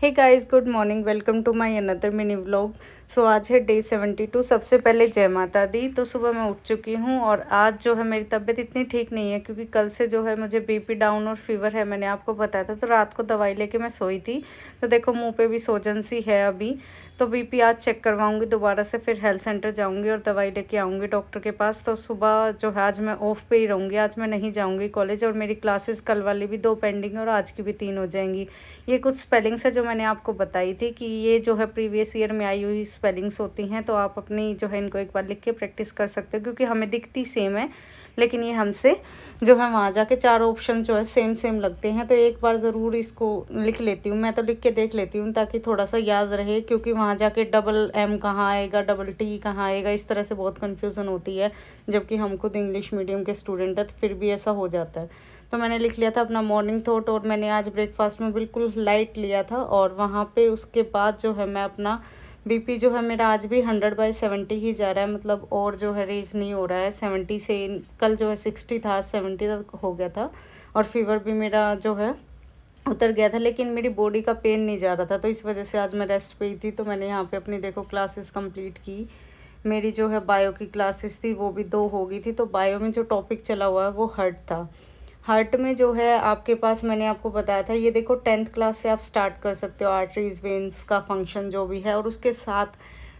Hey guys, good morning. Welcome to my another mini vlog. So आज है day 72। सबसे पहले जय माता दी। तो सुबह मैं उठ चुकी हूँ और आज जो है मेरी तबीयत इतनी ठीक नहीं है क्योंकि कल से जो है मुझे बीपी डाउन और फीवर है। मैंने आपको बताया था। तो रात को दवाई लेके मैं सोई थी। तो देखो मुंह पे भी सोजन सी है अभी। तो बीपी आज चेक करवाऊंगी दोबारा से, फिर हेल्थ सेंटर जाऊंगी और दवाई लेके आऊँगी डॉक्टर के पास। तो सुबह जो है आज मैं ऑफ पे ही रहूँगी। आज मैं नहीं जाऊँगी कॉलेज और मेरी क्लासेस कल वाली भी 2 पेंडिंग है और आज की भी 3 हो जाएंगी। ये कुछ स्पेलिंग्स है जो मैंने आपको बताई थी कि ये जो है प्रीवियस ईयर में आई हुई स्पेलिंग्स होती हैं। तो आप अपनी जो है इनको एक बार लिख के प्रैक्टिस कर सकते हो क्योंकि हमें दिखती सेम है, लेकिन ये हमसे जो है वहाँ जाके 4 ऑप्शन जो है सेम सेम लगते हैं। तो एक बार ज़रूर इसको लिख लेती हूँ। मैं तो लिख के देख लेती हूँ ताकि थोड़ा सा याद रहे, क्योंकि वहाँ जाके डबल एम कहाँ आएगा, डबल टी कहाँ आएगा, इस तरह से बहुत कन्फ्यूज़न होती है। जबकि हम खुद इंग्लिश मीडियम के स्टूडेंट हैं तो फिर भी ऐसा हो जाता है। तो मैंने लिख लिया था अपना मॉर्निंग थॉट और मैंने आज ब्रेकफास्ट में बिल्कुल लाइट लिया था। और वहाँ पे उसके बाद जो है मैं अपना बीपी जो है मेरा आज भी 100/70 ही जा रहा है, मतलब और जो है रेज नहीं हो रहा है 70 से। कल जो है 60 था, 70 तक हो गया था। और फीवर भी मेरा जो है उतर गया था, लेकिन मेरी बॉडी का पेन नहीं जा रहा था। तो इस वजह से आज मैं रेस्ट पे ही थी। तो मैंने यहाँ पे अपनी देखो क्लासेस कंप्लीट की। मेरी जो है बायो की क्लासेस थी वो भी 2 हो गई थी। तो बायो में जो टॉपिक चला हुआ है वो हार्ट था। हार्ट में जो है आपके पास मैंने आपको बताया था, ये देखो 10th क्लास से आप स्टार्ट कर सकते हो आर्टरीज वेन्स का फंक्शन जो भी है। और उसके साथ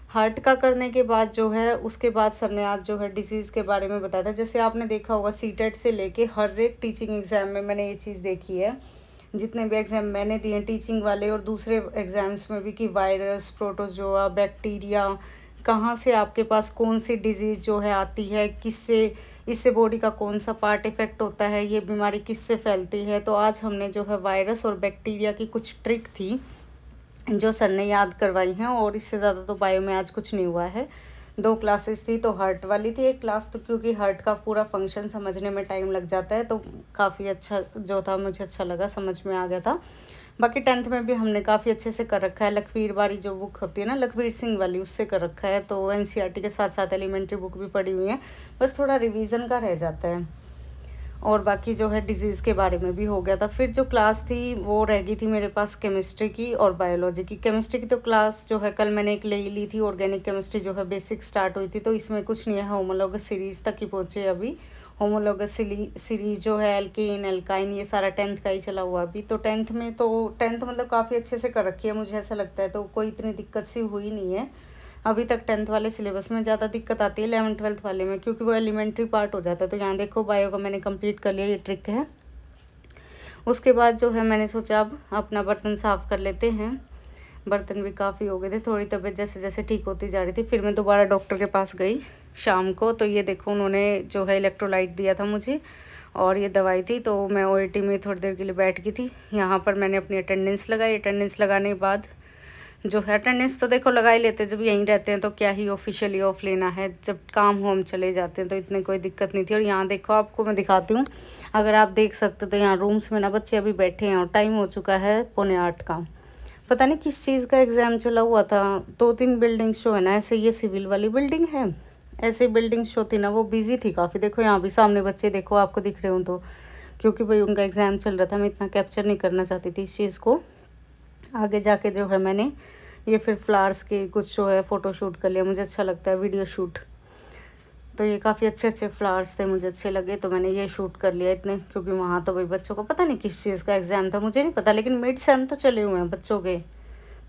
हार्ट का करने के बाद जो है उसके बाद सर ने आज जो है डिजीज़ के बारे में बताया था। जैसे आपने देखा होगा सीटेट से लेके हर एक टीचिंग एग्ज़ाम में मैंने ये चीज़ देखी है। जितने भी एग्ज़ाम मैंने दिए हैं टीचिंग वाले और दूसरे एग्ज़ाम्स में भी, कि वायरस, प्रोटोजोआ, बैक्टीरिया, कहाँ से आपके पास कौन सी डिजीज़ जो है आती है, किससे, इससे बॉडी का कौन सा पार्ट इफ़ेक्ट होता है, ये बीमारी किससे फैलती है। तो आज हमने जो है वायरस और बैक्टीरिया की कुछ ट्रिक थी जो सर ने याद करवाई हैं। और इससे ज़्यादा तो बायो में आज कुछ नहीं हुआ है। 2 क्लासेस थी। तो हार्ट वाली थी एक क्लास, तो क्योंकि हार्ट का पूरा फंक्शन समझने में टाइम लग जाता है तो काफ़ी अच्छा जो था, मुझे अच्छा लगा, समझ में आ गया था। बाकी 10th में भी हमने काफ़ी अच्छे से कर रखा है। लखवीर बारी जो बुक होती है ना, लखवीर सिंह वाली, उससे कर रखा है। तो एनसीईआरटी के साथ साथ एलिमेंट्री बुक भी पढ़ी हुई है। बस थोड़ा रिवीजन का रह जाता है। और बाकी जो है डिजीज़ के बारे में भी हो गया था। फिर जो क्लास थी वो रह गई थी मेरे पास केमिस्ट्री की और बायोलॉजी की। केमिस्ट्री की तो क्लास जो है कल मैंने एक ले ली थी। ऑर्गेनिक केमिस्ट्री जो है बेसिक स्टार्ट हुई थी। तो इसमें कुछ नहीं है, होमोलॉगस सीरीज़ तक ही पहुँचे अभी। होमोलॉगस सीरीज जो है एल्केन एल्काइन, ये सारा 10th का ही चला हुआ अभी। तो 10th में तो 10th मतलब काफ़ी अच्छे से कर रखी है, मुझे ऐसा लगता है। तो कोई इतनी दिक्कत सी हुई नहीं है अभी तक। 10th वाले सिलेबस में ज़्यादा दिक्कत आती है 11th-12th वाले में, क्योंकि वो एलिमेंट्री पार्ट हो जाता है। तो यहाँ देखो बायो का मैंने कंप्लीट कर लिया, ये ट्रिक है। उसके बाद जो है मैंने सोचा अब अपना बर्तन साफ़ कर लेते हैं। बर्तन भी काफ़ी हो गए थे। थोड़ी तबीयत जैसे जैसे ठीक होती जा रही थी, फिर मैं दोबारा डॉक्टर के पास गई शाम को। तो ये देखो उन्होंने जो है इलेक्ट्रोलाइट दिया था मुझे और ये दवाई थी। तो मैं ओएटी में थोड़ी देर के लिए बैठ गई थी। यहाँ पर मैंने अपनी अटेंडेंस लगाई। अटेंडेंस लगाने के बाद जो है, अटेंडेंस तो देखो लगा ही लेते हैं, जब यहीं रहते हैं तो क्या ही ऑफिशियली ऑफ लेना है। जब काम हो हम चले जाते हैं तो इतनी कोई दिक्कत नहीं थी। और यहाँ देखो आपको मैं दिखाती हूँ, अगर आप देख सकते हो तो यहाँ रूम्स में ना बच्चे अभी बैठे हैं और टाइम हो चुका है 7:45 का। पता नहीं किस चीज़ का एग्ज़ाम चला हुआ था। 2-3 बिल्डिंग्स जो है ना, ऐसे ये सिविल वाली बिल्डिंग है, ऐसे बिल्डिंग्स जो थी ना वो बिजी थी काफ़ी। देखो यहाँ भी सामने बच्चे देखो, आपको दिख रहे हो तो, क्योंकि भाई उनका एग्ज़ाम चल रहा था। मैं इतना कैप्चर नहीं करना चाहती थी इस चीज़ को। आगे जाके जो है मैंने ये फिर फ्लावर्स के कुछ जो है फ़ोटो शूट कर लिया। मुझे अच्छा लगता है वीडियो शूट। तो ये काफ़ी अच्छे अच्छे फ्लावर्स थे, मुझे अच्छे लगे तो मैंने ये शूट कर लिया इतने। क्योंकि वहाँ तो भाई बच्चों को पता नहीं किस चीज़ का एग्ज़ाम था, मुझे नहीं पता, लेकिन मिड सेम तो चले हुए हैं बच्चों के।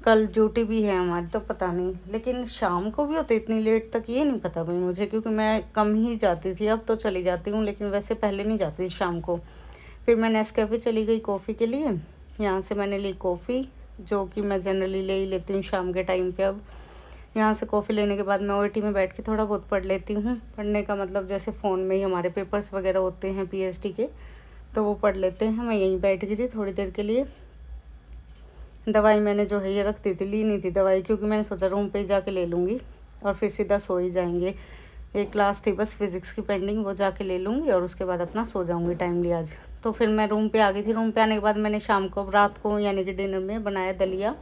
कल ड्यूटी भी है हमारी, तो पता नहीं, लेकिन शाम को भी होते इतनी लेट तक, ये नहीं पता भाई मुझे, क्योंकि मैं कम ही जाती थी। अब तो चली जाती हूँ, लेकिन वैसे पहले नहीं जाती थी शाम को। फिर मैं नेस्कैफ़े चली गई कॉफ़ी के लिए। यहाँ से मैंने ली कॉफ़ी, जो कि मैं जनरली ले ही लेती हूँ शाम के टाइम पे। अब यहाँ से कॉफ़ी लेने के बाद मैं ओटी में बैठ के थोड़ा बहुत पढ़ लेती हूँ। पढ़ने का मतलब जैसे फ़ोन में ही हमारे पेपर्स वगैरह होते हैं पीएचडी के, तो वो पढ़ लेते हैं। मैं यहीं बैठ गई थी थोड़ी देर के लिए। दवाई मैंने जो है ये रखती थी, ली नहीं थी दवाई, क्योंकि मैंने सोचा रूम पे ही जाके ले लूँगी और फिर सीधा सो ही जाएंगे। एक क्लास थी बस फिज़िक्स की पेंडिंग, वो जाके ले लूँगी और उसके बाद अपना सो जाऊँगी टाइमली आज। तो फिर मैं रूम पे आ गई थी। रूम पे आने के बाद मैंने शाम को, रात को यानी कि डिनर में बनाया दलिया।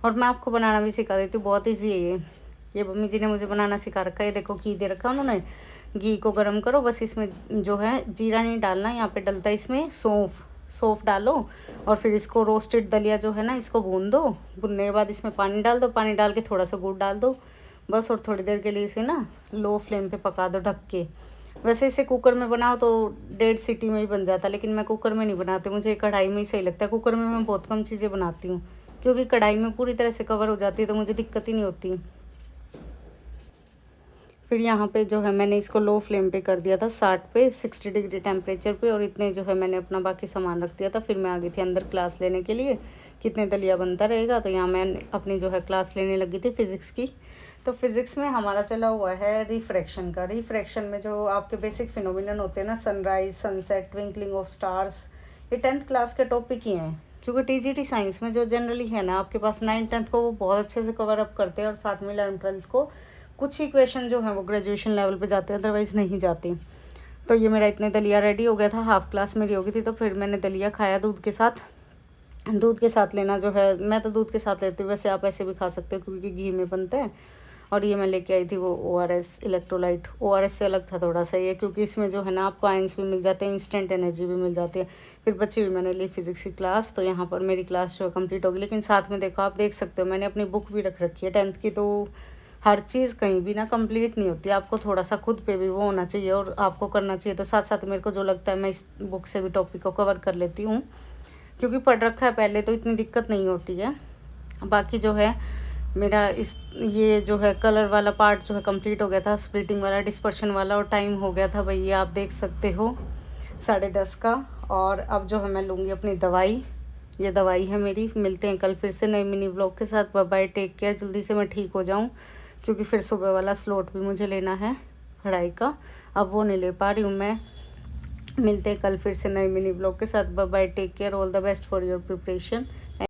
और मैं आपको बनाना भी सिखा देती हूँ, बहुत ईजी है ये मम्मी जी ने मुझे बनाना सिखा रखा है। ये देखो घी दे रखा है उन्होंने। घी को गर्म करो, बस इसमें जो है जीरा नहीं डालना, यहाँ पे डलता है इसमें सौंफ। सौंफ डालो और फिर इसको रोस्टेड दलिया जो है ना इसको भून दो। भूनने के बाद इसमें पानी डाल दो, पानी डाल के थोड़ा सा गुड़ डाल दो बस, और थोड़ी देर के लिए इसे ना लो फ्लेम पे पका दो ढक के। वैसे इसे कुकर में बनाओ तो 1.5 सीटी में ही बन जाता, लेकिन मैं कुकर में नहीं बनाती, मुझे कढ़ाई में ही सही लगता है। कुकर में मैं बहुत कम चीज़ें बनाती हूँ क्योंकि कढ़ाई में पूरी तरह से कवर हो जाती है तो मुझे दिक्कत ही नहीं होती। फिर यहाँ पे जो है मैंने इसको लो फ्लेम पे कर दिया था 60 पे, 60 डिग्री टेम्परेचर पे, और इतने जो है मैंने अपना बाकी सामान रख दिया था। फिर मैं आ गई थी अंदर क्लास लेने के लिए, कितने दलिया बनता रहेगा। तो यहाँ मैं अपनी जो है क्लास लेने लगी थी फ़िज़िक्स की। तो फिज़िक्स में हमारा चला हुआ है रिफ्रैक्शन का। रिफ्रैक्शन में जो आपके बेसिक फिनोमिनन होते हैं ना, sunrise, sunset, twinkling of stars, ये 10th क्लास के टॉपिक ही हैं। क्योंकि टीजीटी साइंस में जो जनरली है ना आपके पास 9th 10th को वो बहुत अच्छे से कवर अप करते हैं, और साथ में 11th 12th को कुछ ही क्वेश्चन जो हैं वो ग्रेजुएशन लेवल पे जाते हैं, अदरवाइज़ नहीं जाती। तो ये मेरा इतने दलिया रेडी हो गया था, हाफ़ क्लास मेरी हो गई थी। तो फिर मैंने दलिया खाया दूध के साथ। दूध के साथ लेना जो है, मैं तो दूध के साथ लेती हूँ, वैसे आप ऐसे भी खा सकते हो क्योंकि घी में बनते हैं। और ये मैं लेके आई थी वो ORS इलेक्ट्रोलाइट। ORS से अलग था थोड़ा सा ये, क्योंकि इसमें जो है ना आपको आयंस भी मिल जाते हैं, इंस्टेंट एनर्जी भी मिल जाती है। फिर बची हुई मैंने ली फिज़िक्स की क्लास। तो यहाँ पर मेरी क्लास जो है कंप्लीट होगी, लेकिन साथ में देखो आप देख सकते हो मैंने अपनी बुक भी रख रखी है 10th की। तो हर चीज़ कहीं भी ना कंप्लीट नहीं होती, आपको थोड़ा सा खुद पे भी वो होना चाहिए और आपको करना चाहिए। तो साथ साथ मेरे को जो लगता है मैं इस बुक से भी टॉपिक को कवर कर लेती हूँ, क्योंकि पढ़ रखा है पहले तो इतनी दिक्कत नहीं होती है। बाकी जो है मेरा ये जो है कलर वाला पार्ट जो है कंप्लीट हो गया था, स्प्लिटिंग वाला, डिस्पर्शन वाला, और टाइम हो गया था भैया आप देख सकते हो 10:30 का। और अब जो है मैं लूँगी अपनी दवाई, ये दवाई है मेरी। मिलते हैं कल फिर से नए मिनी व्लॉग के साथ। बाय बाय, टेक केयर, जल्दी से मैं ठीक हो जाऊँ क्योंकि फिर सुबह वाला स्लॉट भी मुझे लेना है पढ़ाई का, अब वो नहीं ले पा रही हूँ मैं। मिलते हैं कल फिर से नए मिनी ब्लॉग के साथ। Bye bye, take care, all the best for your preparation.